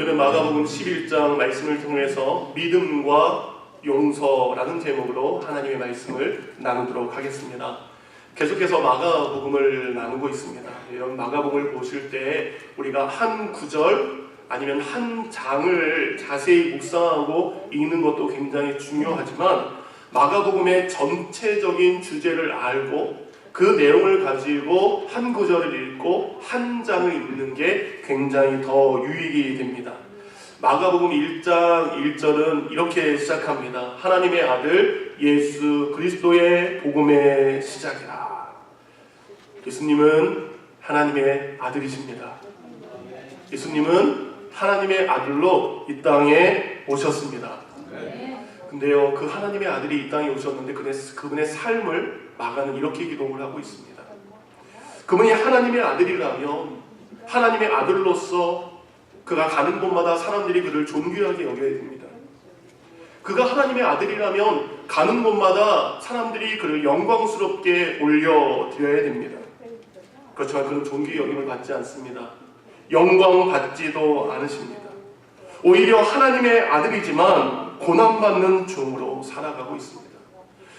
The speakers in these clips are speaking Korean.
오늘은 마가복음 11장 말씀을 통해서 믿음과 용서라는 제목으로 하나님의 말씀을 나누도록 하겠습니다. 계속해서 마가복음을 나누고 있습니다. 이런 마가복음을 보실 때 우리가 한 구절 아니면 한 장을 자세히 묵상하고 읽는 것도 굉장히 중요하지만 마가복음의 전체적인 주제를 알고 그 내용을 가지고 한 구절을 읽고 한 장을 읽는 게 굉장히 더 유익이 됩니다. 마가복음 1장 1절은 이렇게 시작합니다. 하나님의 아들 예수 그리스도의 복음의 시작이라. 예수님은 하나님의 아들이십니다. 예수님은 하나님의 아들로 이 땅에 오셨습니다. 근데요, 그 하나님의 아들이 이 땅에 오셨는데 그분의 삶을 마가는 이렇게 기록을 하고 있습니다. 그분이 하나님의 아들이라면 하나님의 아들로서 그가 가는 곳마다 사람들이 그를 존귀하게 여겨야 됩니다. 그가 하나님의 아들이라면 가는 곳마다 사람들이 그를 영광스럽게 올려드려야 됩니다. 그렇지만 그는 존귀 여김을 받지 않습니다. 영광 받지도 않으십니다. 오히려 하나님의 아들이지만 고난받는 종으로 살아가고 있습니다.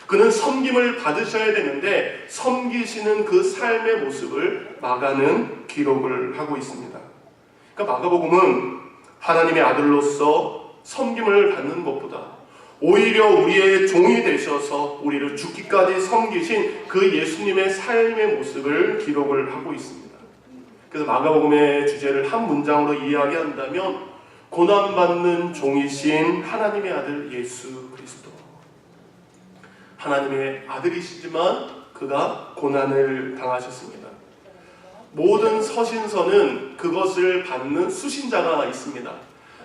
그는 섬김을 받으셔야 되는데 섬기시는 그 삶의 모습을 마가는 기록을 하고 있습니다. 그러니까 마가복음은 하나님의 아들로서 섬김을 받는 것보다 오히려 우리의 종이 되셔서 우리를 죽기까지 섬기신 그 예수님의 삶의 모습을 기록을 하고 있습니다. 그래서 마가복음의 주제를 한 문장으로 이야기한다면 고난받는 종이신 하나님의 아들 예수 그리스도. 하나님의 아들이시지만 그가 고난을 당하셨습니다. 모든 서신서는 그것을 받는 수신자가 있습니다.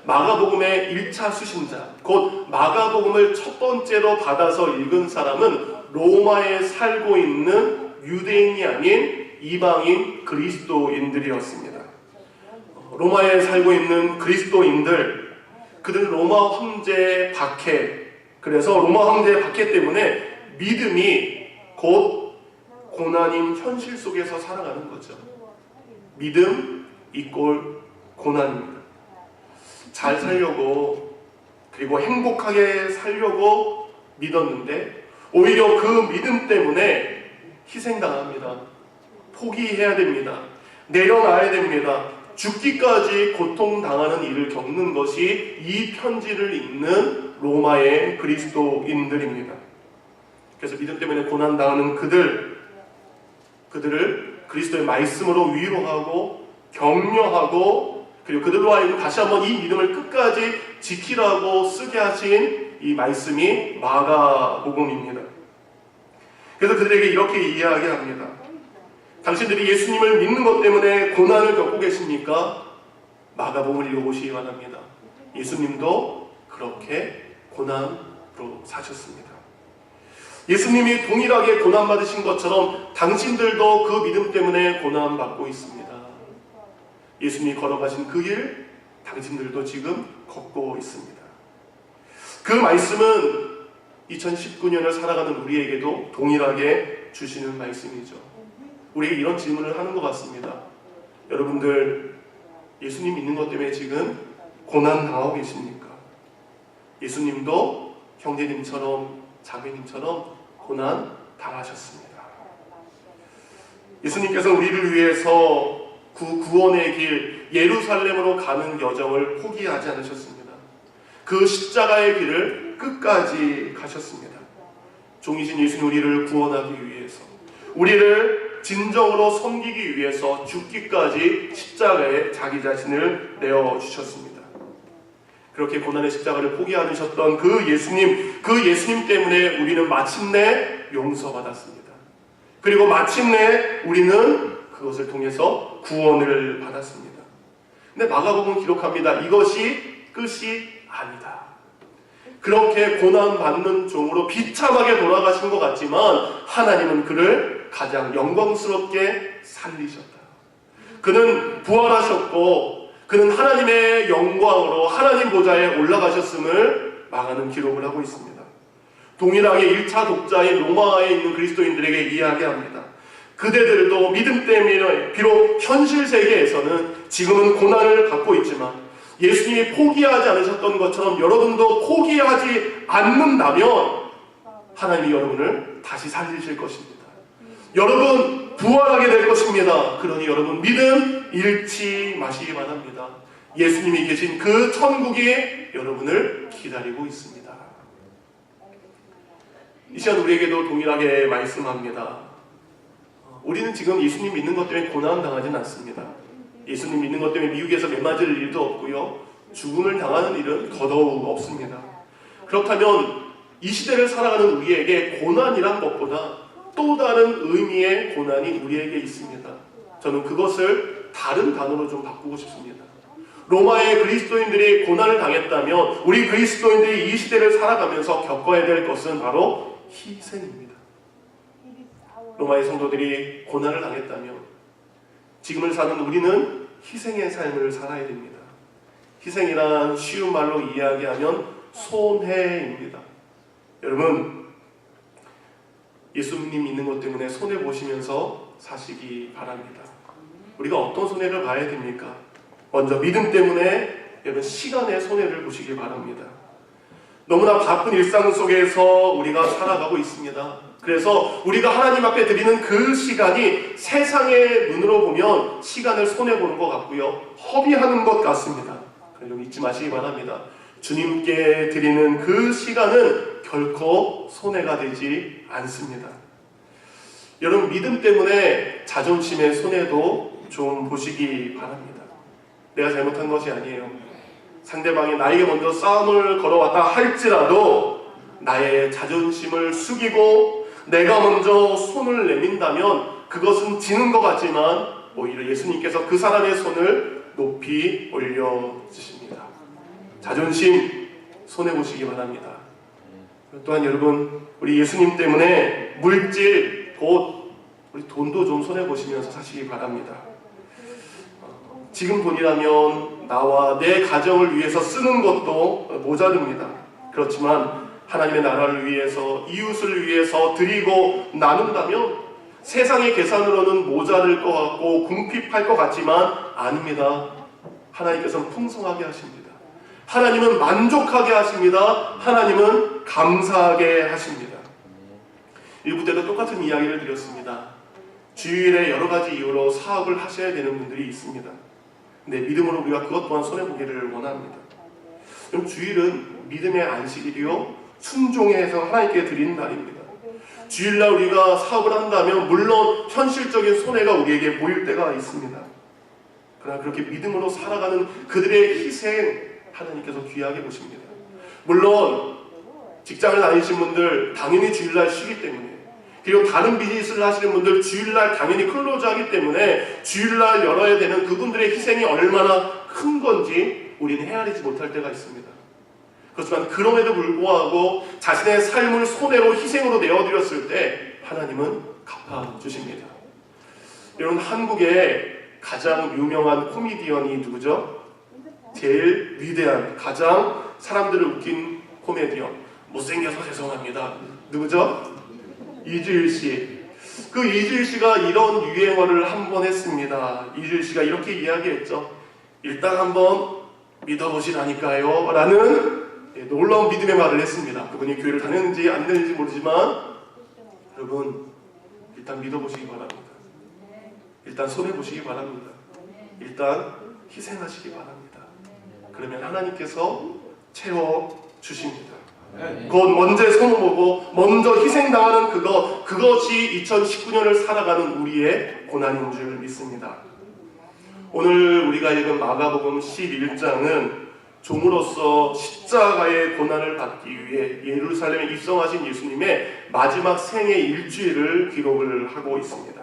마가복음의 1차 수신자, 곧 마가복음을 첫 번째로 받아서 읽은 사람은 로마에 살고 있는 유대인이 아닌 이방인 그리스도인들이었습니다. 로마에 살고 있는 그리스도인들, 그들은 로마 황제 박해, 그래서 로마 황제 박해 때문에 믿음이 곧 고난인 현실 속에서 살아가는 거죠. 믿음 이꼴 고난입니다. 잘 살려고 그리고 행복하게 살려고 믿었는데 오히려 그 믿음 때문에 희생당합니다. 포기해야 됩니다. 내려놔야 됩니다. 죽기까지 고통당하는 일을 겪는 것이 이 편지를 읽는 로마의 그리스도인들입니다. 그래서 믿음 때문에 고난당하는 그들을 그리스도의 말씀으로 위로하고 격려하고 그리고 그들로 하여금 다시 한번 이 믿음을 끝까지 지키라고 쓰게 하신 이 말씀이 마가복음입니다. 그래서 그들에게 이렇게 이야기합니다. 당신들이 예수님을 믿는 것 때문에 고난을 겪고 계십니까? 마가복음을 읽어보시기 바랍니다. 예수님도 그렇게 고난으로 사셨습니다. 예수님이 동일하게 고난받으신 것처럼 당신들도 그 믿음 때문에 고난받고 있습니다. 예수님이 걸어가신 그 길, 당신들도 지금 걷고 있습니다. 그 말씀은 2019년을 살아가는 우리에게도 동일하게 주시는 말씀이죠. 우리에게 이런 질문을 하는 것 같습니다. 여러분들 예수님 믿는 것 때문에 지금 고난 당하고 계십니까? 예수님도 형제님처럼 자매님처럼 고난 당하셨습니다. 예수님께서 우리를 위해서 구원의 길 예루살렘으로 가는 여정을 포기하지 않으셨습니다. 그 십자가의 길을 끝까지 가셨습니다. 종이신 예수님 우리를 구원하기 위해서 우리를 진정으로 섬기기 위해서 죽기까지 십자가에 자기 자신을 내어주셨습니다. 그렇게 고난의 십자가를 포기 않으셨던 그 예수님 때문에 우리는 마침내 용서받았습니다. 그리고 마침내 우리는 그것을 통해서 구원을 받았습니다. 근데 마가복음은 기록합니다. 이것이 끝이 아니다. 그렇게 고난받는 종으로 비참하게 돌아가신 것 같지만 하나님은 그를 가장 영광스럽게 살리셨다. 그는 부활하셨고 그는 하나님의 영광으로 하나님 보좌에 올라가셨음을 마가는 기록을 하고 있습니다. 동일하게 1차 독자인 로마에 있는 그리스도인들에게 이야기합니다. 그대들도 믿음 때문에 비록 현실 세계에서는 지금은 고난을 받고 있지만 예수님이 포기하지 않으셨던 것처럼 여러분도 포기하지 않는다면 하나님이 여러분을 다시 살리실 것입니다. 여러분 부활하게 될 것입니다. 그러니 여러분 믿음 잃지 마시기 바랍니다. 예수님이 계신 그 천국이 여러분을 기다리고 있습니다. 이 시간 우리에게도 동일하게 말씀합니다. 우리는 지금 예수님 믿는 것 때문에 고난당하지는 않습니다. 예수님 믿는 것 때문에 미국에서 매맞을 일도 없고요, 죽음을 당하는 일은 더더욱 없습니다. 그렇다면 이 시대를 살아가는 우리에게 고난이란 것보다 또 다른 의미의 고난이 우리에게 있습니다. 저는 그것을 다른 단어로 좀 바꾸고 싶습니다. 로마의 그리스도인들이 고난을 당했다면 우리 그리스도인들이 이 시대를 살아가면서 겪어야 될 것은 바로 희생입니다. 로마의 성도들이 고난을 당했다면 지금을 사는 우리는 희생의 삶을 살아야 됩니다. 희생이란 쉬운 말로 이야기하면 손해입니다. 여러분, 예수님 믿는 것 때문에 손해보시면서 사시기 바랍니다. 우리가 어떤 손해를 봐야 됩니까? 먼저 믿음 때문에 여러분 시간의 손해를 보시기 바랍니다. 너무나 바쁜 일상 속에서 우리가 살아가고 있습니다. 그래서 우리가 하나님 앞에 드리는 그 시간이 세상의 눈으로 보면 시간을 손해보는 것 같고요, 허비하는 것 같습니다. 여러분 잊지 마시기 바랍니다. 주님께 드리는 그 시간은 결코 손해가 되지 않습니다. 여러분 믿음 때문에 자존심의 손해도 좀 보시기 바랍니다. 내가 잘못한 것이 아니에요. 상대방이 나에게 먼저 싸움을 걸어왔다 할지라도 나의 자존심을 숙이고 내가 먼저 손을 내민다면 그것은 지는 것 같지만 오히려 예수님께서 그 사람의 손을 높이 올려주십니다. 자존심 손해보시기 바랍니다. 또한 여러분 우리 예수님 때문에 물질, 곧 우리 돈도 좀 손해보시면서 사시기 바랍니다. 지금 돈이라면 나와 내 가정을 위해서 쓰는 것도 모자릅니다. 그렇지만 하나님의 나라를 위해서, 이웃을 위해서 드리고 나눈다면 세상의 계산으로는 모자랄 것 같고 궁핍할 것 같지만 아닙니다. 하나님께서는 풍성하게 하십니다. 하나님은 만족하게 하십니다. 하나님은 감사하게 하십니다. 일부 때도 똑같은 이야기를 드렸습니다. 주일에 여러 가지 이유로 사업을 하셔야 되는 분들이 있습니다. 네, 믿음으로 우리가 그것 또한 손해보기를 원합니다. 그럼 주일은 믿음의 안식일이요, 순종해서 하나님께 드리는 날입니다. 주일날 우리가 사업을 한다면 물론 현실적인 손해가 우리에게 보일 때가 있습니다. 그러나 그렇게 믿음으로 살아가는 그들의 희생 하나님께서 귀하게 보십니다. 물론 직장을 다니신 분들 당연히 주일날 쉬기 때문에, 그리고 다른 비즈니스를 하시는 분들 주일날 당연히 클로즈하기 때문에 주일날 열어야 되는 그분들의 희생이 얼마나 큰 건지 우리는 헤아리지 못할 때가 있습니다. 그렇지만 그럼에도 불구하고 자신의 삶을 손해로 희생으로 내어드렸을 때 하나님은 갚아주십니다. 여러분 한국의 가장 유명한 코미디언이 누구죠? 제일 위대한, 가장 사람들을 웃긴 코미디언, 못생겨서 죄송합니다. 누구죠? 이주일 씨. 그 이주일 씨가 이런 유행어를 한번 했습니다. 이주일 씨가 이렇게 이야기했죠. 일단 한번 믿어보시라니까요 라는 놀라운 믿음의 말을 했습니다. 그분이 교회를 다녔는지 안 다녔는지 모르지만 여러분 일단 믿어보시기 바랍니다. 일단 손해보시기 바랍니다. 일단 희생하시기 바랍니다. 그러면 하나님께서 채워주십니다. 곧 먼저 손해보고 먼저 희생당하는 그것이 2019년을 살아가는 우리의 고난인 줄 믿습니다. 오늘 우리가 읽은 마가복음 11장은 종으로서 십자가의 고난을 받기 위해 예루살렘에 입성하신 예수님의 마지막 생애 일주일을 기록을 하고 있습니다.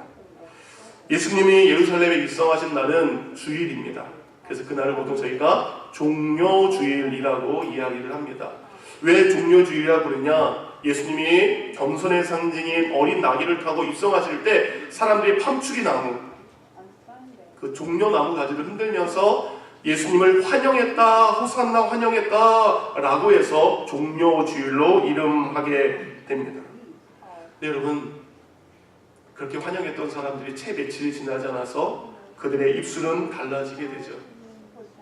예수님이 예루살렘에 입성하신 날은 주일입니다. 그래서 그날을 보통 저희가 종료주일이라고 이야기를 합니다. 왜 종료주일이라고 부르냐? 예수님이 겸손의 상징인 어린 나귀를 타고 입성하실 때 사람들이 팜추리 나무, 그 종려나무 가지를 흔들면서 예수님을 환영했다, 호산나 환영했다 라고 해서 종료주일로 이름하게 됩니다. 네, 여러분 그렇게 환영했던 사람들이 채 며칠이 지나지 않아서 그들의 입술은 달라지게 되죠.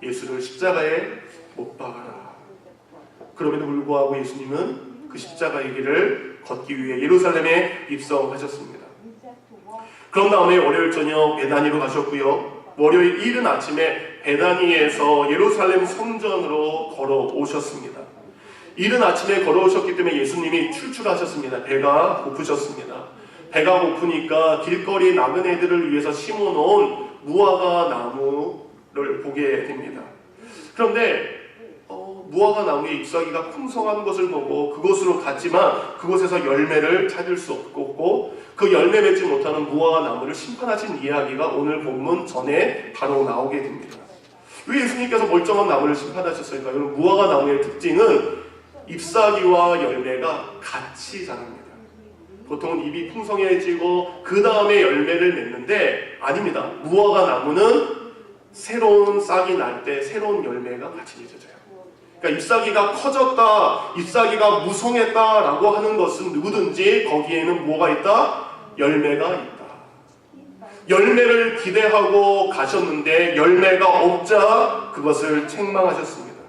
예수를 십자가에 못 박아라. 그럼에도 불구하고 예수님은 그 십자가의 길을 걷기 위해 예루살렘에 입성하셨습니다. 그런 다음에 월요일 저녁 베다니로 가셨고요. 월요일 이른 아침에 베다니에서 예루살렘 성전으로 걸어오셨습니다. 이른 아침에 걸어오셨기 때문에 예수님이 출출하셨습니다. 배가 고프셨습니다. 배가 고프니까 길거리 나그네들을 위해서 심어놓은 무화과 나무를 보게 됩니다. 그런데 무화과 나무의 잎사귀가 풍성한 것을 보고 그곳으로 갔지만 그곳에서 열매를 찾을 수 없고 그 열매 맺지 못하는 무화과 나무를 심판하신 이야기가 오늘 본문 전에 바로 나오게 됩니다. 왜 예수님께서 멀쩡한 나무를 심판하셨을까요? 무화과 나무의 특징은 잎사귀와 열매가 같이 자랍니다. 보통은 잎이 풍성해지고 그 다음에 열매를 맺는데 아닙니다. 무화과 나무는 새로운 싹이 날 때 새로운 열매가 같이 맺어져요. 그러니까 잎사귀가 커졌다, 잎사귀가 무성했다라고 하는 것은 누구든지 거기에는 뭐가 있다? 열매가 있다. 열매를 기대하고 가셨는데 열매가 없자 그것을 책망하셨습니다.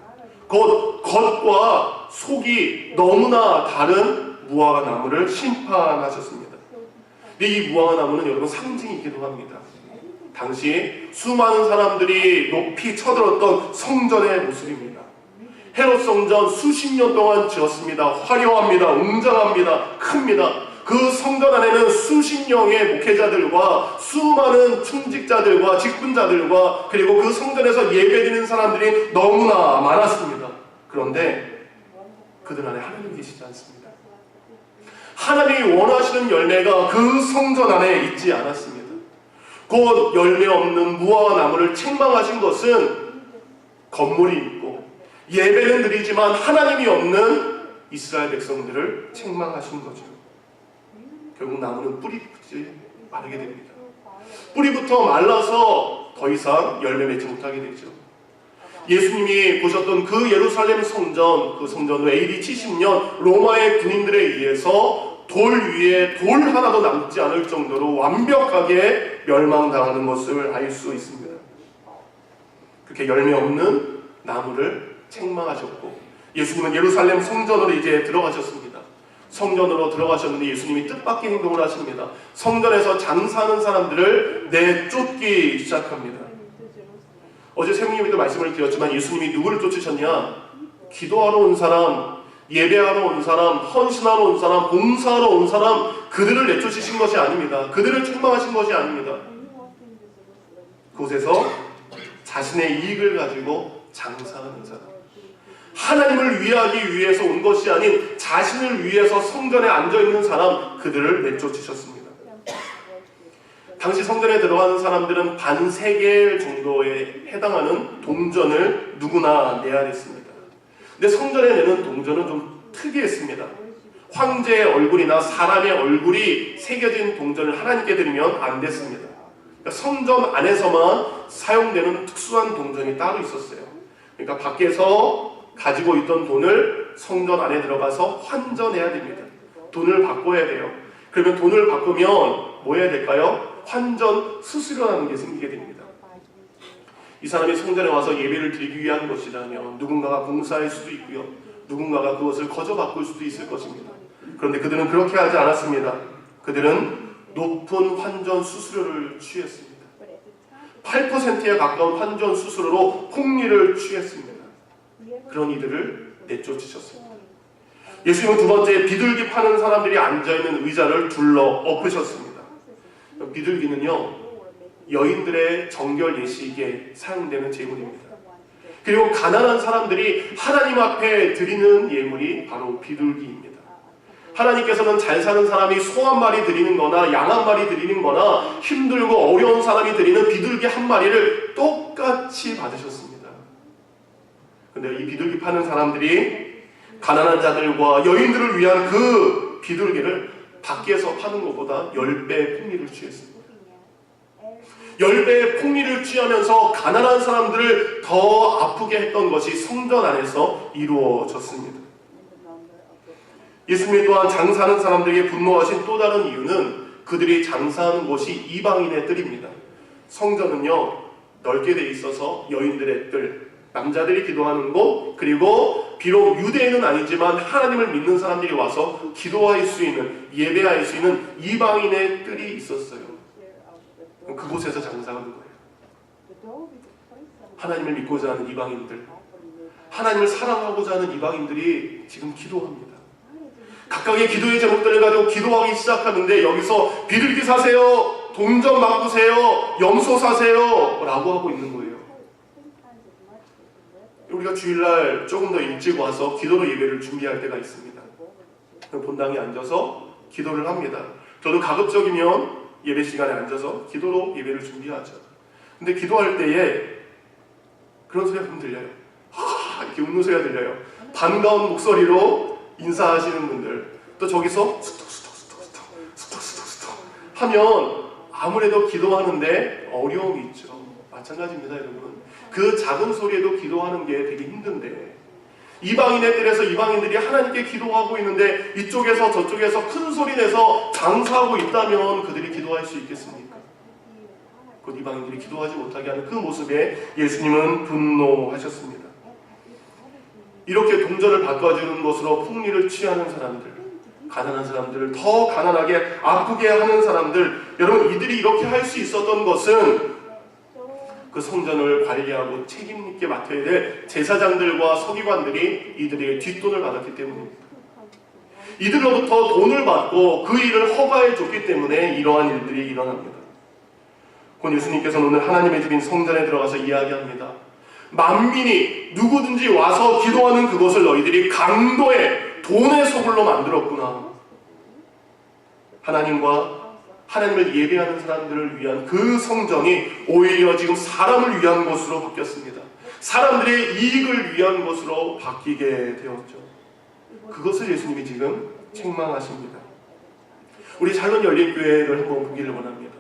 겉과 속이 너무나 다른 무화과 나무를 심판하셨습니다. 근데 이 무화과 나무는 여러분 상징이기도 합니다. 당시 수많은 사람들이 높이 쳐들었던 성전의 모습입니다. 헤롯 성전 수십 년 동안 지었습니다. 화려합니다. 웅장합니다. 큽니다. 그 성전 안에는 수십 명의 목회자들과 수많은 충직자들과 직분자들과 그리고 그 성전에서 예배드리는 사람들이 너무나 많았습니다. 그런데 그들 안에 하나님 계시지 않습니다. 하나님이 원하시는 열매가 그 성전 안에 있지 않았습니다. 곧 열매 없는 무화과 나무를 책망하신 것은 건물이 있고 예배는 드리지만 하나님이 없는 이스라엘 백성들을 책망하신 거죠. 결국 나무는 뿌리부터 마르게 됩니다. 뿌리부터 말라서 더 이상 열매 맺지 못하게 되죠. 예수님이 보셨던 그 예루살렘 성전, 그 성전도 AD 70년 로마의 군인들에 의해서 돌 위에 돌 하나도 남지 않을 정도로 완벽하게 멸망당하는 것을 알 수 있습니다. 그렇게 열매 없는 나무를 책망하셨고 예수님은 예루살렘 성전으로 이제 들어가셨습니다. 성전으로 들어가셨는데 예수님이 뜻밖의 행동을 하십니다. 성전에서 장사하는 사람들을 내쫓기 시작합니다. 어제 세무님에도 말씀을 드렸지만 예수님이 누구를 쫓으셨냐? 기도하러 온 사람, 예배하러 온 사람, 헌신하러 온 사람, 봉사하러 온 사람, 그들을 내쫓으신 것이 아닙니다. 그들을 책망하신 것이 아닙니다. 그곳에서 자신의 이익을 가지고 장사하는 사람, 하나님을 위하기 위해서 온 것이 아닌 자신을 위해서 성전에 앉아있는 사람, 그들을 내쫓으셨습니다. 당시 성전에 들어가는 사람들은 반세겔 정도에 해당하는 동전을 누구나 내야 됐습니다. 근데 성전에 내는 동전은 좀 특이했습니다. 황제의 얼굴이나 사람의 얼굴이 새겨진 동전을 하나님께 드리면 안 됐습니다. 그러니까 성전 안에서만 사용되는 특수한 동전이 따로 있었어요. 그러니까 밖에서 가지고 있던 돈을 성전 안에 들어가서 환전해야 됩니다. 돈을 바꿔야 돼요. 그러면 돈을 바꾸면 뭐 해야 될까요? 환전 수수료라는 게 생기게 됩니다. 이 사람이 성전에 와서 예배를 드리기 위한 것이라면 누군가가 봉사할 수도 있고요. 누군가가 그것을 거저 바꿀 수도 있을 것입니다. 그런데 그들은 그렇게 하지 않았습니다. 그들은 높은 환전 수수료를 취했습니다. 8%에 가까운 환전 수수료로 폭리를 취했습니다. 그런 이들을 내쫓으셨습니다. 예수님은 두 번째 비둘기 파는 사람들이 앉아있는 의자를 둘러 엎으셨습니다. 비둘기는요, 여인들의 정결 예식에 사용되는 제물입니다. 그리고 가난한 사람들이 하나님 앞에 드리는 예물이 바로 비둘기입니다. 하나님께서는 잘 사는 사람이 소 한 마리 드리는 거나 양 한 마리 드리는 거나 힘들고 어려운 사람이 드리는 비둘기 한 마리를 똑같이 받으셨습니다. 근데 이 비둘기 파는 사람들이 가난한 자들과 여인들을 위한 그 비둘기를 밖에서 파는 것보다 10배의 폭리를 취했습니다. 10배의 폭리를 취하면서 가난한 사람들을 더 아프게 했던 것이 성전 안에서 이루어졌습니다. 예수님 또한 장사하는 사람들에게 분노하신 또 다른 이유는 그들이 장사하는 곳이 이방인의 뜰입니다. 성전은요, 넓게 돼 있어서 여인들의 뜰, 남자들이 기도하는 곳, 그리고 비록 유대인은 아니지만 하나님을 믿는 사람들이 와서 기도할 수 있는, 예배할 수 있는 이방인의 뜰이 있었어요. 그곳에서 장사하는 거예요. 하나님을 믿고자 하는 이방인들, 하나님을 사랑하고자 하는 이방인들이 지금 기도합니다. 각각의 기도의 제목들을 가지고 기도하기 시작하는데 여기서 비둘기 사세요, 동전 바꾸세요, 염소 사세요 라고 하고 있는 거예요. 우리가 주일날 조금 더 일찍 와서 기도로 예배를 준비할 때가 있습니다. 본당에 앉아서 기도를 합니다. 저도 가급적이면 예배 시간에 앉아서 기도로 예배를 준비하죠. 근데 기도할 때에 그런 소리가 좀 들려요. 이렇게 웃는 소리가 들려요. 반가운 목소리로 인사하시는 분들, 또 저기서 스톡 하면 아무래도 기도하는데 어려움이 있죠. 마찬가지입니다, 여러분. 그 작은 소리에도 기도하는 게 되게 힘든데, 이방인의 뜰에서 이방인들이 하나님께 기도하고 있는데 이쪽에서 저쪽에서 큰 소리 내서 장사하고 있다면 그들이 기도할 수 있겠습니까? 그 이방인들이 기도하지 못하게 하는 그 모습에 예수님은 분노하셨습니다. 이렇게 동전을 바꿔주는 것으로 풍리를 취하는 사람들, 가난한 사람들을 더 가난하게 아프게 하는 사람들, 여러분, 이들이 이렇게 할 수 있었던 것은 그 성전을 관리하고 책임 있게 맡아야 될 제사장들과 서기관들이 이들에게 뒷돈을 받았기 때문입니다. 이들로부터 돈을 받고 그 일을 허가해 줬기 때문에 이러한 일들이 일어납니다. 곧 예수님께서는 오늘 하나님의 집인 성전에 들어가서 이야기합니다. 만민이 누구든지 와서 기도하는 그것을 너희들이 강도의 돈의 소굴로 만들었구나. 하나님을 예배하는 사람들을 위한 그 성전이 오히려 지금 사람을 위한 것으로 바뀌었습니다. 사람들의 이익을 위한 것으로 바뀌게 되었죠. 그것을 예수님이 지금 책망하십니다. 우리 샬롬 열린교회를 한번 보기를 원합니다.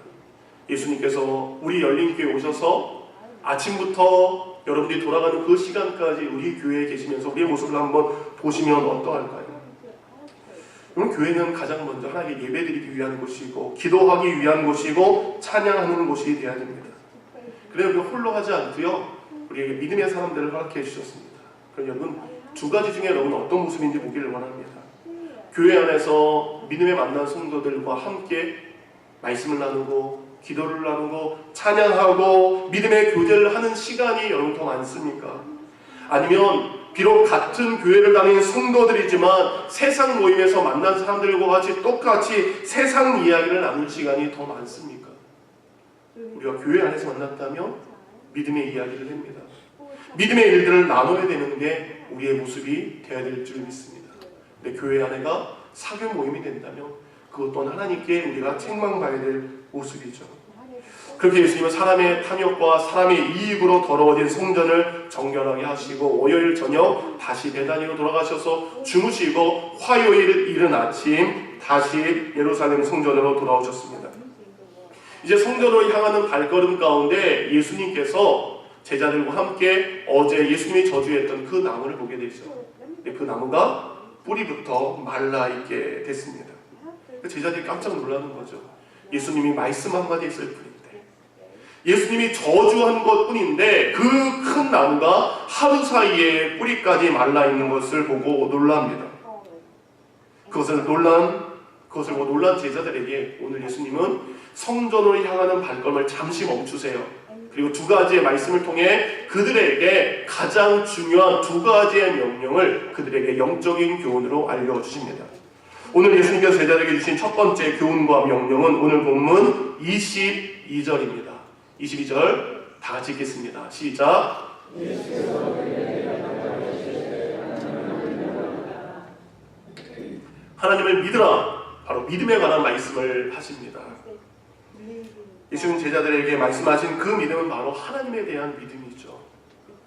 예수님께서 우리 열린교회에 오셔서 아침부터 여러분들이 돌아가는 그 시간까지 우리 교회에 계시면서 우리의 모습을 한번 보시면 어떠할까요? 오늘 교회는 가장 먼저 하나님께 예배드리기 위한 곳이고 기도하기 위한 곳이고 찬양하는 곳이 되어야 됩니다. 그래서 우리 홀로 하지 않고요, 우리에게 믿음의 사람들을 허락해 주셨습니다. 그럼 여러분, 두 가지 중에 여러분 어떤 모습인지 보기를 원합니다. 교회 안에서 믿음에 만난 성도들과 함께 말씀을 나누고 기도를 나누고 찬양하고 믿음의 교제를 하는 시간이 여러분 더 많습니까? 아니면 비록 같은 교회를 다니는 성도들이지만 세상 모임에서 만난 사람들과 같이 똑같이 세상 이야기를 나눌 시간이 더 많습니까? 우리가 교회 안에서 만났다면 믿음의 이야기를 합니다. 믿음의 일들을 나눠야 되는 게 우리의 모습이 되어야 될 줄 믿습니다. 근데 교회 안에가 사교 모임이 된다면 그것 또한 하나님께 우리가 책망받아야 될 모습이죠. 그렇게 예수님은 사람의 탐욕과 사람의 이익으로 더러워진 성전을 정결하게 하시고 월요일 저녁 다시 베다니로 돌아가셔서 주무시고 화요일 이른 아침 다시 예루살렘 성전으로 돌아오셨습니다. 이제 성전으로 향하는 발걸음 가운데 예수님께서 제자들과 함께 어제 예수님이 저주했던 그 나무를 보게 되죠. 그 나무가 뿌리부터 말라있게 됐습니다. 제자들이 깜짝 놀라는 거죠. 예수님이 말씀 한마디 했을 뿐인데, 예수님이 저주한 것뿐인데 그 큰 나무가 하루 사이에 뿌리까지 말라있는 것을 보고 놀랍니다. 그것을 보고 놀란 제자들에게 오늘 예수님은 성전으로 향하는 발걸음을 잠시 멈추세요. 그리고 두 가지의 말씀을 통해 그들에게 가장 중요한 두 가지의 명령을 그들에게 영적인 교훈으로 알려주십니다. 오늘 예수님께서 제자들에게 주신 첫 번째 교훈과 명령은 오늘 본문 22절입니다. 22절 다 같이 읽겠습니다. 시작. 하나님을 믿으라. 바로 믿음에 관한 말씀을 하십니다. 예수님 제자들에게 말씀하신 그 믿음은 바로 하나님에 대한 믿음이죠.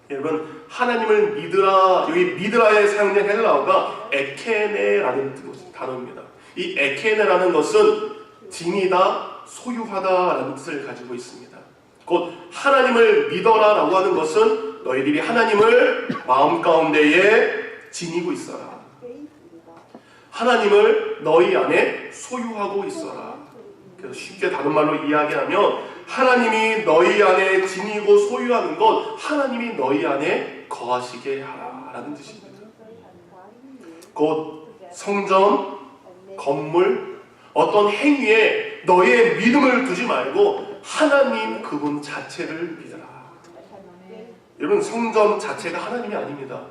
여러분, 하나님을 믿으라, 여기 믿으라에 사용된 헬라어가 에케네라는 단어입니다. 이 에케네라는 것은 지니다, 소유하다라는 뜻을 가지고 있습니다. 곧 하나님을 믿어라라고 하는 것은 너희들이 하나님을 마음 가운데에 지니고 있어라. 하나님을 너희 안에 소유하고 있어라. 그래서 쉽게 다른 말로 이야기하면 하나님이 너희 안에 지니고 소유하는 것, 하나님이 너희 안에 거하시게 하라라는 뜻입니다. 곧 성전, 건물, 어떤 행위에 너의 믿음을 두지 말고 하나님 그분 자체를 믿어라. 여러분, 성전 자체가 하나님이 아닙니다.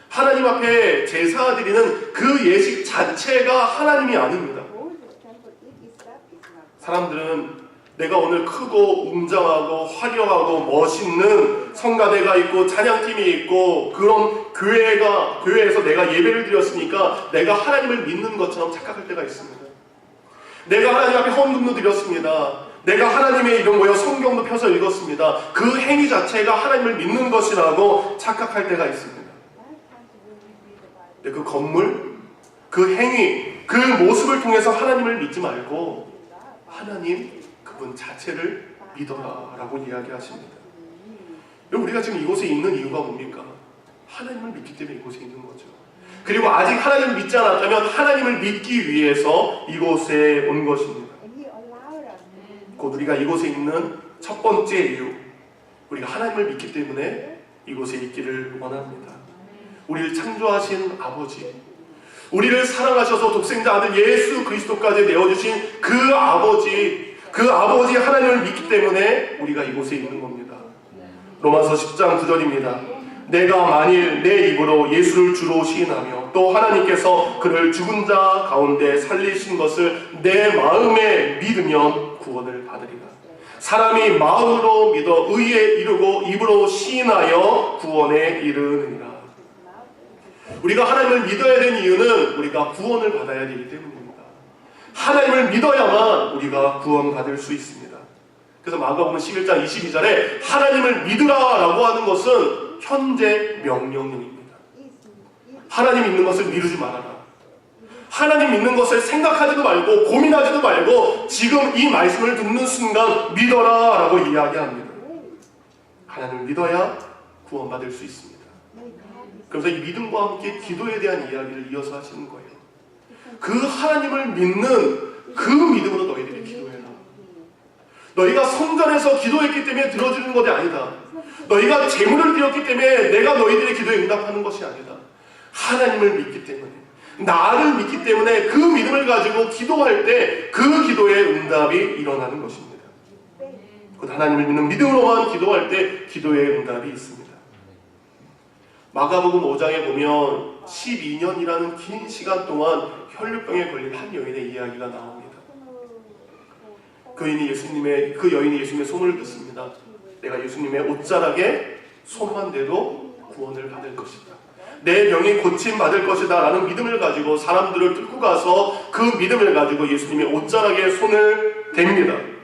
하나님 앞에 제사 드리는 그 예식 자체가 하나님이 아닙니다. 사람들은 내가 오늘 크고 웅장하고 화려하고 멋있는 성가대가 있고 찬양팀이 있고 그런 교회에서 내가 예배를 드렸으니까 내가 하나님을 믿는 것처럼 착각할 때가 있습니다. 내가 하나님 앞에 헌금도 드렸습니다. 내가 하나님의 이름 모여 성경도 펴서 읽었습니다. 그 행위 자체가 하나님을 믿는 것이라고 착각할 때가 있습니다. 그 건물, 그 행위, 그 모습을 통해서 하나님을 믿지 말고 하나님 그분 자체를 믿어라 라고 이야기하십니다. 우리가 지금 이곳에 있는 이유가 뭡니까? 하나님을 믿기 때문에 이곳에 있는 거죠. 그리고 아직 하나님을 믿지 않았다면 하나님을 믿기 위해서 이곳에 온 것입니다. 곧 우리가 이곳에 있는 첫 번째 이유, 우리가 하나님을 믿기 때문에 이곳에 있기를 원합니다. 우리를 창조하신 아버지, 우리를 사랑하셔서 독생자 아들 예수 그리스도까지 내어주신 그 아버지 하나님을 믿기 때문에 우리가 이곳에 있는 겁니다. 로마서 10장 9절입니다. 내가 만일 내 입으로 예수를 주로 시인하며 또 하나님께서 그를 죽은 자 가운데 살리신 것을 내 마음에 믿으면 구원을 받으리라. 사람이 마음으로 믿어 의에 이르고 입으로 시인하여 구원에 이르느니라. 우리가 하나님을 믿어야 되는 이유는 우리가 구원을 받아야 되기 때문입니다. 하나님을 믿어야만 우리가 구원받을 수 있습니다. 그래서 마가복음 11장 22절에 하나님을 믿으라 라고 하는 것은 현재 명령입니다. 하나님 믿는 것을 미루지 말아라. 하나님 믿는 것을 생각하지도 말고 고민하지도 말고 지금 이 말씀을 듣는 순간 믿어라 라고 이야기합니다. 하나님을 믿어야 구원받을 수 있습니다. 그래서 이 믿음과 함께 기도에 대한 이야기를 이어서 하시는 거예요. 그 하나님을 믿는 그 믿음으로 너희들이 기도해라. 너희가 성전에서 기도했기 때문에 들어주는 것이 아니다. 너희가 제물을 드렸기 때문에 내가 너희들의 기도에 응답하는 것이 아니다. 하나님을 믿기 때문에, 나를 믿기 때문에 그 믿음을 가지고 기도할 때 그 기도의 응답이 일어나는 것입니다. 곧 하나님을 믿는 믿음으로만 기도할 때 기도의 응답이 있습니다. 마가복음 5장에 보면 12년이라는 긴 시간 동안 혈류병에 걸린 한 여인의 이야기가 나옵니다. 그 여인이 예수님의 손을 듣습니다. 내가 예수님의 옷자락에 손만 대도 구원을 받을 것이다. 내 병이 고침받을 것이다 라는 믿음을 가지고 사람들을 뚫고 가서 그 믿음을 가지고 예수님의 옷자락에 손을 댑니다.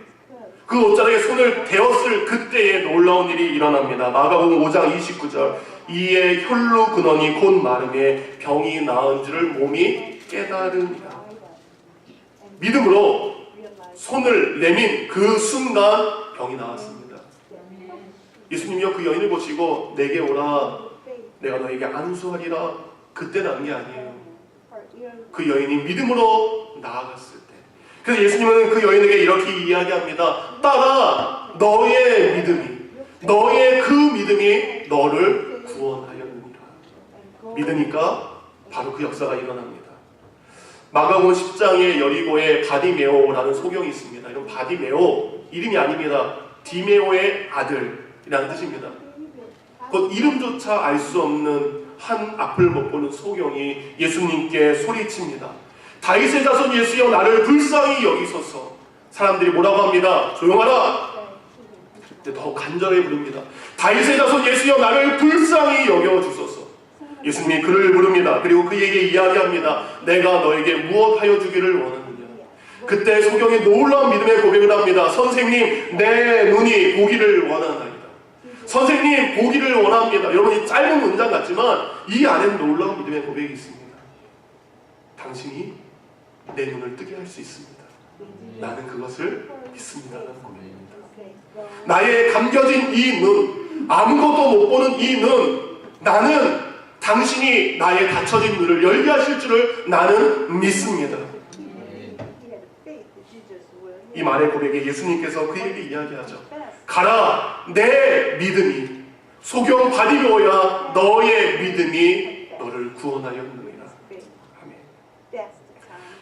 그 옷자락에 손을 대었을 그때에 놀라운 일이 일어납니다. 마가복음 5장 29절 이에 혈루 근원이 곧 마름에 병이 나은 줄을 몸이 깨달으니라. 믿음으로 손을 내민 그 순간 병이 나았습니다. 예수님이요 그 여인을 보시고 내게 오라 내가 너에게 안수하리라 그때 나은 게 아니에요. 그 여인이 믿음으로 나아갔을 때 그래서 예수님은 그 여인에게 이렇게 이야기합니다. 따라 너의 그 믿음이 너를 구원하였느니라. 믿으니까 바로 그 역사가 일어납니다. 마가복음 10장에 여리고에 바디메오라는 소경이 있습니다. 이런 바디메오 이름이 아닙니다. 디메오의 아들이라는 뜻입니다. 곧 이름조차 알 수 없는 한 앞을 못 보는 소경이 예수님께 소리칩니다. 다윗의 자손 예수여 나를 불쌍히 여기소서. 사람들이 뭐라고 합니다. 조용하라. 더 간절히 부릅니다. 다윗의 자손 예수여 나를 불쌍히 여겨주소서. 예수님이 그를 부릅니다. 그리고 그에게 이야기합니다. 내가 너에게 무엇하여 주기를 원하느냐. 그때 소경이 놀라운 믿음의 고백을 합니다. 선생님 내 눈이 보기를 원하나이다. 선생님 보기를 원합니다. 여러분 이 짧은 문장 같지만 이 안에는 놀라운 믿음의 고백이 있습니다. 당신이 내 눈을 뜨게 할 수 있습니다. 나는 그것을 믿습니다라는 고백입니다. 나의 감겨진 이 눈, 아무것도 못 보는 이 눈, 나는 당신이 나의 닫혀진 눈을 열게 하실 줄을 나는 믿습니다. 이 말의 고백에 예수님께서 그에게 이야기하죠. 가라, 내 믿음이 소경 바디메오야, 너의 믿음이 너를 구원하였느니라. 아멘.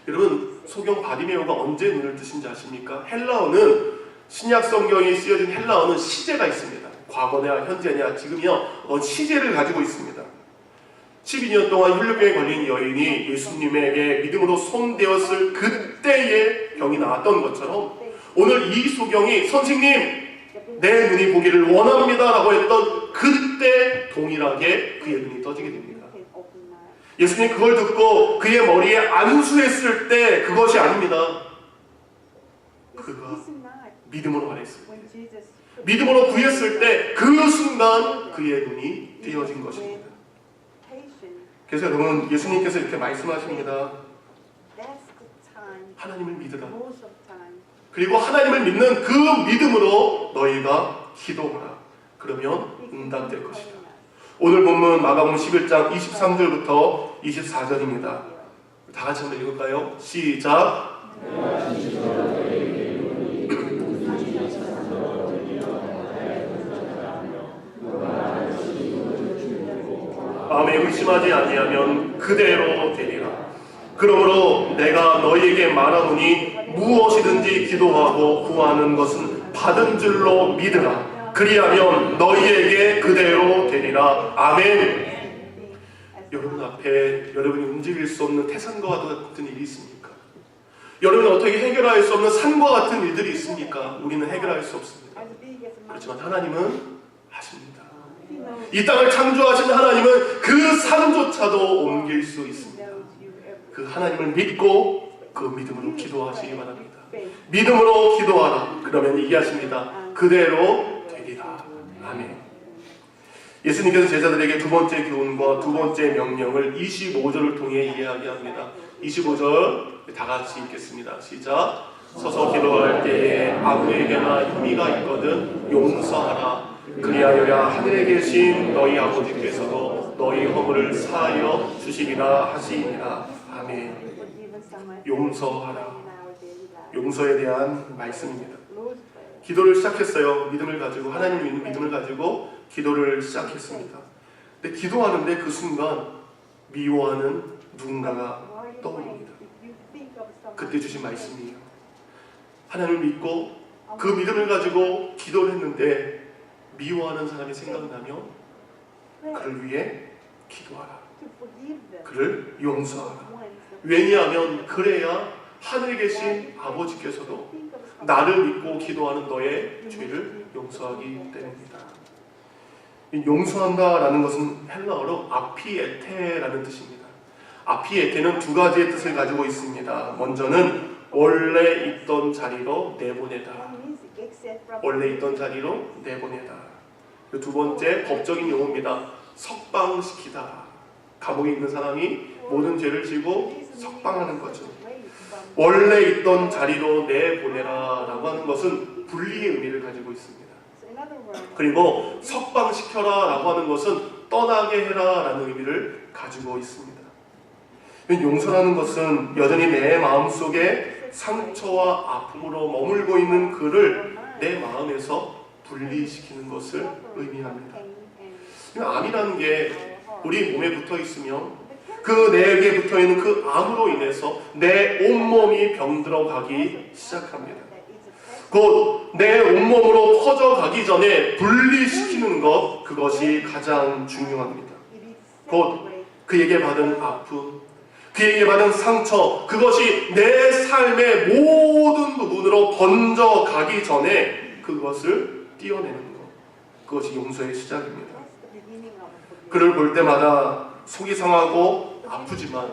여러분, 소경 바디메오가 언제 눈을 뜨신지 아십니까? 헬라어는 신약 성경에 쓰여진 헬라어는 시제가 있습니다. 과거냐 현재냐 지금이요 시제를 가지고 있습니다. 12년 동안 혈류병에 걸린 여인이 예수님에게 믿음으로 손대었을 그때의 병이 나았던 것처럼 오늘 이 소경이 선생님 내 눈이 보기를 원합니다 라고 했던 그때 동일하게 그의 눈이 떠지게 됩니다. 예수님 그걸 듣고 그의 머리에 안수했을 때 그것이 아닙니다. 그가 믿음으로 말했습니다. 믿음으로 구했을 때 그 순간 그의 눈이 띄어진 것입니다. 그래서 여러분 예수님께서 이렇게 말씀하십니다. 하나님을 믿으라. 그리고 하나님을 믿는 그 믿음으로 너희가 기도하라. 그러면 응답될 것이다. 오늘 본문 마가복음 11장 23절부터 24절입니다. 다 같이 한번 읽을까요? 시작. 마음에 의심하지 아니하면 그대로 되리라. 그러므로 내가 너희에게 말하노니 무엇이든지 기도하고 구하는 것은 받은 줄로 믿으라. 그리하면 너희에게 그대로 되리라. 아멘. 여러분 앞에 여러분이 움직일 수 없는 태산과 같은 일이 있습니까? 여러분이 어떻게 해결할 수 없는 산과 같은 일들이 있습니까? 우리는 해결할 수 없습니다. 그렇지만 하나님은 하십니다. 이 땅을 창조하신 하나님은 그 산조차도 옮길 수 있습니다. 그 하나님을 믿고 그 믿음으로 기도하시기 바랍니다. 믿음으로 기도하라. 그러면 얘기하십니다. 그대로 되리라. 아멘. 예수님께서 제자들에게 두 번째 교훈과 두 번째 명령을 25절을 통해 이야기합니다. 25절 다 같이 읽겠습니다. 시작. 서서 기도할 때에 아무에게나 혐의가 있거든 용서하라. 그리하여야 하늘에 계신 너희 아버지께서도 너희 허물을 사하여 주시리라 하시니라. 아멘. 용서하라. 용서에 대한 말씀입니다. 기도를 시작했어요. 믿음을 가지고 하나님을 믿는 믿음을 가지고 기도를 시작했습니다. 근데 기도하는데 그 순간 미워하는 누군가가 떠오릅니다. 그때 주신 말씀이에요. 하나님을 믿고 그 믿음을 가지고 기도를 했는데 미워하는 사람이 생각나면 그를 위해 기도하라. 그를 용서하라. 왜냐하면 그래야 하늘에 계신 아버지께서도 나를 믿고 기도하는 너의 죄를 용서하기 때문이다. 용서한다라는 것은 헬라어로 아피에테라는 뜻입니다. 아피에테는 두 가지의 뜻을 가지고 있습니다. 먼저는 원래 있던 자리로 내보내다. 원래 있던 자리로 내보내다. 두 번째 법적인 용어입니다. 석방시키다. 감옥에 있는 사람이 모든 죄를 지고 석방하는 거죠. 원래 있던 자리로 내보내라 라고 하는 것은 분리의 의미를 가지고 있습니다. 그리고 석방시켜라 라고 하는 것은 떠나게 해라 라는 의미를 가지고 있습니다. 용서라는 것은 여전히 내 마음속에 상처와 아픔으로 머물고 있는 그를 내 마음에서 분리시키는 것을 의미합니다. 암이라는 게 우리 몸에 붙어 있으면 그 내게 붙어 있는 그 암으로 인해서 내 온몸이 병들어 가기 시작합니다. 곧 내 온몸으로 퍼져가기 전에 분리시키는 것, 그것이 가장 중요합니다. 곧 그에게 받은 아픔, 그에게 받은 상처, 그것이 내 삶의 모든 부분으로 번져가기 전에 그것을 띄어내는 것, 그것이 용서의 시작입니다. 그를 볼 때마다 속이 상하고 아프지만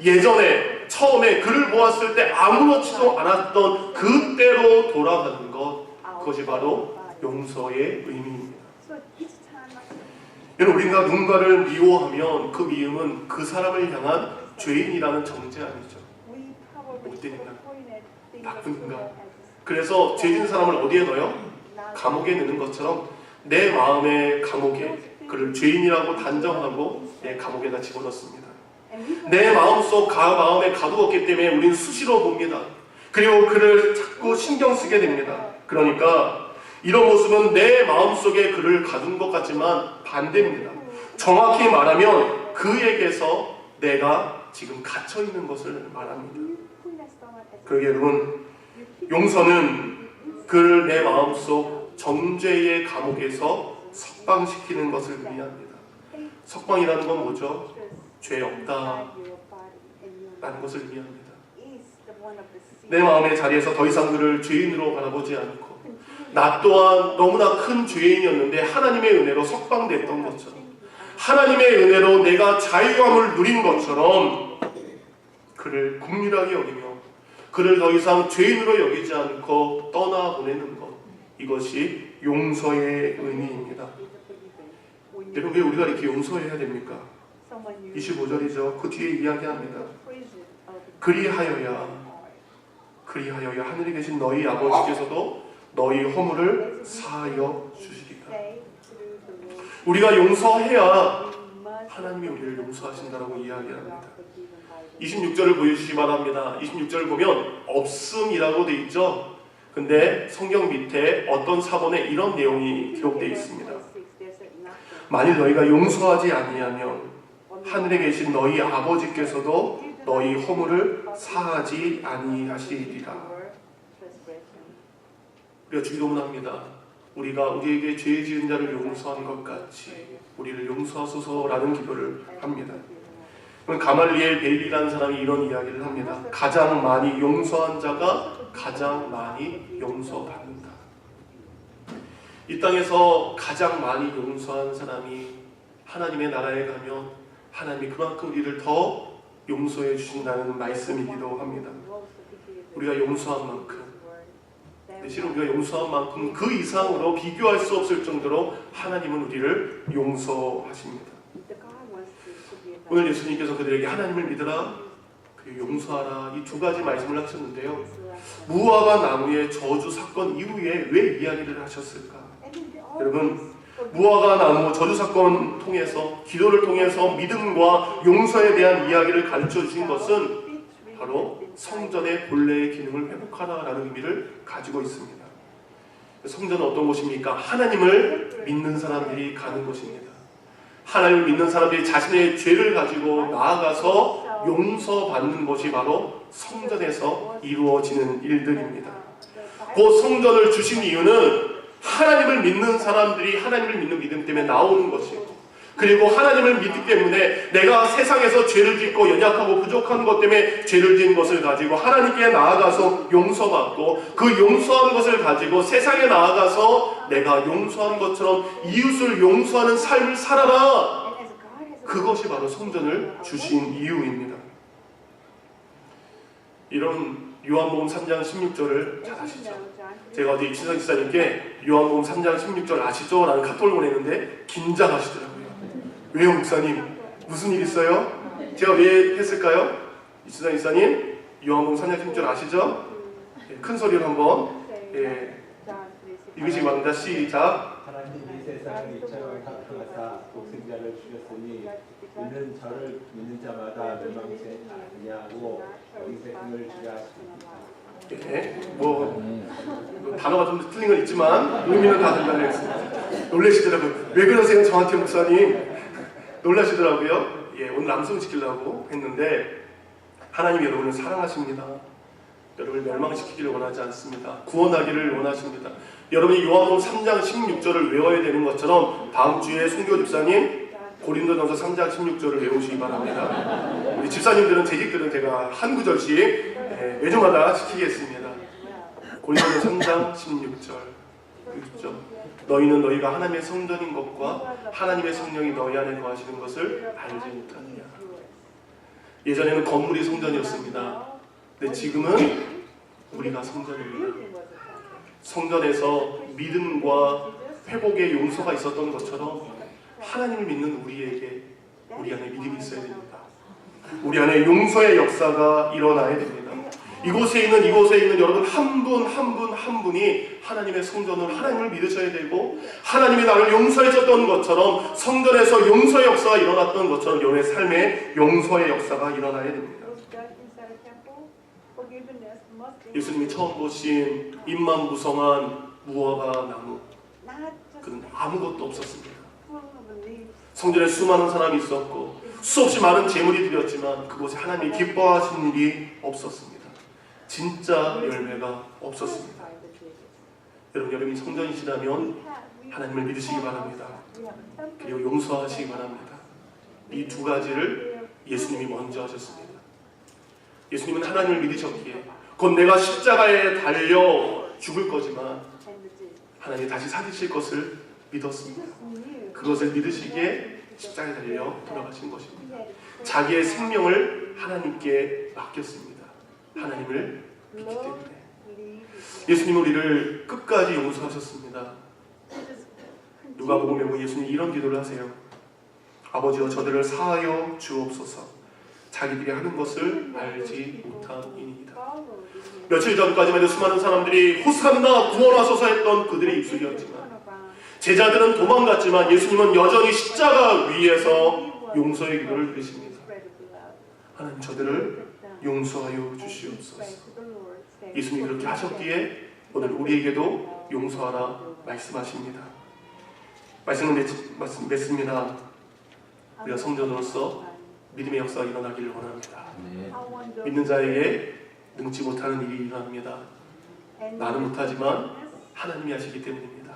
예전에 처음에 그를 보았을 때 아무렇지도 않았던 그때로 돌아가는 것, 그것이 바로 용서의 의미입니다. 여러분, 우리가 누군가를 미워하면 그 미움은 그 사람을 향한 죄인이라는 정죄 아니죠. 못된 인간, 나쁜 인간. 그래서 죄진 사람을 어디에 넣어요? 감옥에 넣는 것처럼 내 마음의 감옥에 그를 죄인이라고 단정하고 내 감옥에다 집어넣습니다. 내 마음속 마음에 가두었기 때문에 우리는 수시로 봅니다. 그리고 그를 자꾸 신경 쓰게 됩니다. 그러니까 이런 모습은 내 마음속에 그를 가둔 것 같지만 반대입니다. 정확히 말하면 그에게서 내가 지금 갇혀 있는 것을 말합니다. 그러게 여러분, 용서는 그를 내 마음속 정죄의 감옥에서 석방시키는 것을 의미합니다. 석방이라는 건 뭐죠? 죄 없다 라는 것을 의미합니다. 내 마음의 자리에서 더 이상 그를 죄인으로 바라보지 않고 나 또한 너무나 큰 죄인이었는데 하나님의 은혜로 석방됐던 것처럼, 하나님의 은혜로 내가 자유함을 누린 것처럼 그를 긍휼하게 여기며 그를 더 이상 죄인으로 여기지 않고 떠나보내는 것, 이것이 용서의 의미입니다. 여러분, 왜 우리가 이렇게 용서해야 됩니까? 25절이죠. 그 뒤에 이야기합니다. 그리하여야 하늘에 계신 너희 아버지께서도 너희 허물을 사하여 주시리라. 우리가 용서해야 하나님이 우리를 용서하신다라고 이야기합니다. 26절을 보여주시기 바랍니다. 26절을 보면 없음이라고 되어 있죠. 근데 성경 밑에 어떤 사본에 이런 내용이 기록되어 있습니다. 만일 너희가 용서하지 아니하면 하늘에 계신 너희 아버지께서도 너희 허물을 사하지 아니하시리라. 우리가 주기도문합니다. 우리가 우리에게 죄 지은 자를 용서한 것 같이 우리를 용서하소서라는 기도를 합니다. 가말리엘 베일리라는 사람이 이런 이야기를 합니다. 가장 많이 용서한 자가 가장 많이 용서받는다. 이 땅에서 가장 많이 용서한 사람이 하나님의 나라에 가면 하나님이 그만큼 우리를 더 용서해 주신다는 말씀이기도 합니다. 우리가 용서한 만큼, 실은 우리가 용서한 만큼 그 이상으로 비교할 수 없을 정도로 하나님은 우리를 용서하십니다. 오늘 예수님께서 그들에게 하나님을 믿으라, 그리고 용서하라, 이 두 가지 말씀을 하셨는데요. 무화과 나무의 저주 사건 이후에 왜 이야기를 하셨을까? 여러분, 무화과 나무 저주 사건 통해서, 기도를 통해서 믿음과 용서에 대한 이야기를 가르쳐 주신 것은 바로 성전의 본래의 기능을 회복하라라는 의미를 가지고 있습니다. 성전은 어떤 곳입니까? 하나님을 믿는 사람들이 가는 곳입니다. 하나님을 믿는 사람들이 자신의 죄를 가지고 나아가서 용서받는 것이 바로 성전에서 이루어지는 일들입니다. 그 성전을 주신 이유는 하나님을 믿는 사람들이 하나님을 믿는 믿음 때문에 나오는 것이고, 그리고 하나님을 믿기 때문에 내가 세상에서 죄를 짓고 연약하고 부족한 것 때문에 죄를 지은 것을 가지고 하나님께 나아가서 용서받고, 그 용서한 것을 가지고 세상에 나아가서 내가 용서한 것처럼 이웃을 용서하는 삶을 살아라. 그것이 바로 성전을 주신 이유입니다. 이런 요한복음 3장 16절을 잘 아시죠? 제가 어디 이춘상 지사님께 요한복음 3장 16절 아시죠? 라는 카톡을 보냈는데 긴장하시더라고요. 왜요, 목사님? 무슨 일 있어요? 제가 왜 했을까요? 이춘상 지사님, 요한복음 3장 16절 아시죠? 큰 소리로 한번 읽으시기 바랍니다. 시작. 하나님이 세상을 이처럼 사랑하사 독생자를 주셨으니 이는 저를 믿는 자마다 멸망치 아니하고 영생을 주려 하십니다. 단어가 좀 틀린 건 있지만 의미는 다 된다고 했습니다. 놀라시더라고요. 왜 그러세요, 저한테 목사님? 놀라시더라고요. 오늘 암송시키려고 했는데 하나님이 여러분을 사랑하십니다. 여러분을 멸망시키기를 원하지 않습니다. 구원하기를 원하십니다. 여러분이 요한복음 3장 16절을 외워야 되는 것처럼 다음 주에 순교 집사님 고린도전서 3장 16절을 외우시기 바랍니다. 우리 집사님들은, 재직들은 제가 한 구절씩 매주마다 시키겠습니다. 고린도전서 3장 16절. 그렇죠? 너희는 너희가 하나님의 성전인 것과 하나님의 성령이 너희 안에 거하시는 것을 알지 못하느냐. 예전에는 건물이 성전이었습니다. 근데 지금은 우리가 성전입니다. 성전에서 믿음과 회복의 용서가 있었던 것처럼 하나님을 믿는 우리에게 우리 안에 믿음이 있어야 됩니다. 우리 안에 용서의 역사가 일어나야 됩니다. 이곳에 있는 여러분 한 분 분이 하나님의 성전을, 하나님을 믿으셔야 되고, 하나님이 나를 용서해 줬던 것처럼 성전에서 용서의 역사가 일어났던 것처럼 여러분의 삶에 용서의 역사가 일어나야 됩니다. 예수님이 처음 보신 잎만 무성한 무화과 나무, 그는 아무것도 없었습니다. 성전에 수많은 사람이 있었고 수없이 많은 재물이 드렸지만 그곳에 하나님이 기뻐하시는 일이 없었습니다. 진짜 열매가 없었습니다. 여러분이 성전이시라면 하나님을 믿으시기 바랍니다. 그리고 용서하시기 바랍니다. 이 두 가지를 예수님이 먼저 하셨습니다. 예수님은 하나님을 믿으셨기에 곧 내가 십자가에 달려 죽을 거지만 하나님이 다시 살리실 것을 믿었습니다. 그것을 믿으시기에 십자가에 달려 돌아가신 것입니다. 자기의 생명을 하나님께 맡겼습니다. 하나님을 믿기 때문에. 예수님은 우리를 끝까지 용서하셨습니다. 누가복음에 보면 예수님이 이런 기도를 하세요. 아버지여 저들을 사하여 주옵소서. 자기들이 하는 것을 알지 못함이니이다. 며칠 전까지만 해도 수많은 사람들이 호산나 구원하소서 했던 그들의 입술이었지만 제자들은 도망갔지만 예수님은 여전히 십자가 위에서 용서의 기도를 드리십니다. 하나님 저들을 용서하여 주시옵소서. 예수님이 그렇게 하셨기에 오늘 우리에게도 용서하라 말씀하십니다. 말씀을 맺습니다. 우리가 성전으로서 믿음의 역사가 일어나기를 원합니다. 믿는 자에게 능치 못하는 일이 일어납니다. 나는 못하지만 하나님이 하시기 때문입니다.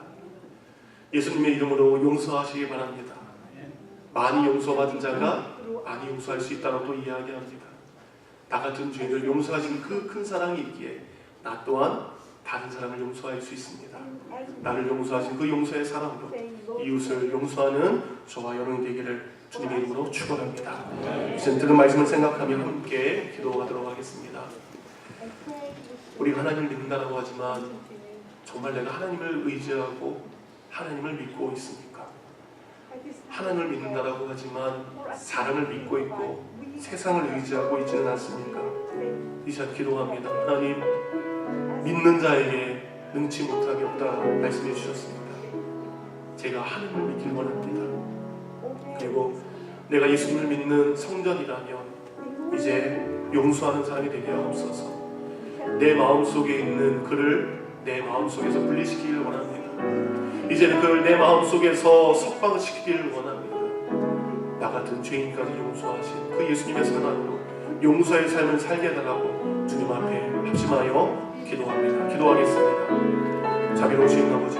예수님의 이름으로 용서하시기 바랍니다. 많이 용서받은 자가 많이 용서할 수 있다고 또 이야기합니다. 나 같은 죄인을 용서하신 그 큰 사랑이 있기에 나 또한 다른 사람을 용서할 수 있습니다. 나를 용서하신 그 용서의 사랑으로 이웃을 용서하는 저와 여러분이 되기를 주님의 이름으로 축원합니다. 이제 들은 말씀을 생각하며 함께 기도하도록 하겠습니다. 우리가 하나님을 믿는다고 하지만 정말 내가 하나님을 의지하고 하나님을 믿고 있습니까? 하나님을 믿는다고 하지만 사람을 믿고 있고 세상을 의지하고 있지는 않습니까? 이 시간 기도합니다. 하나님, 믿는 자에게 능치 못함이 없다 말씀해 주셨습니다. 제가 하나님을 믿길 원합니다. 그리고 내가 예수님을 믿는 성전이라면 이제 용서하는 사람이 되게 하옵소서. 내 마음속에 있는 그를 내 마음속에서 분리시키기를 원합니다. 이제는 그를 내 마음속에서 석방시키기를 원합니다. 나 같은 죄인까지 용서하신 그 예수님의 사랑으로 용서의 삶을 살게 해달라고 주님 앞에 합심하여 기도합니다. 기도하겠습니다. 자비로우신 아버지,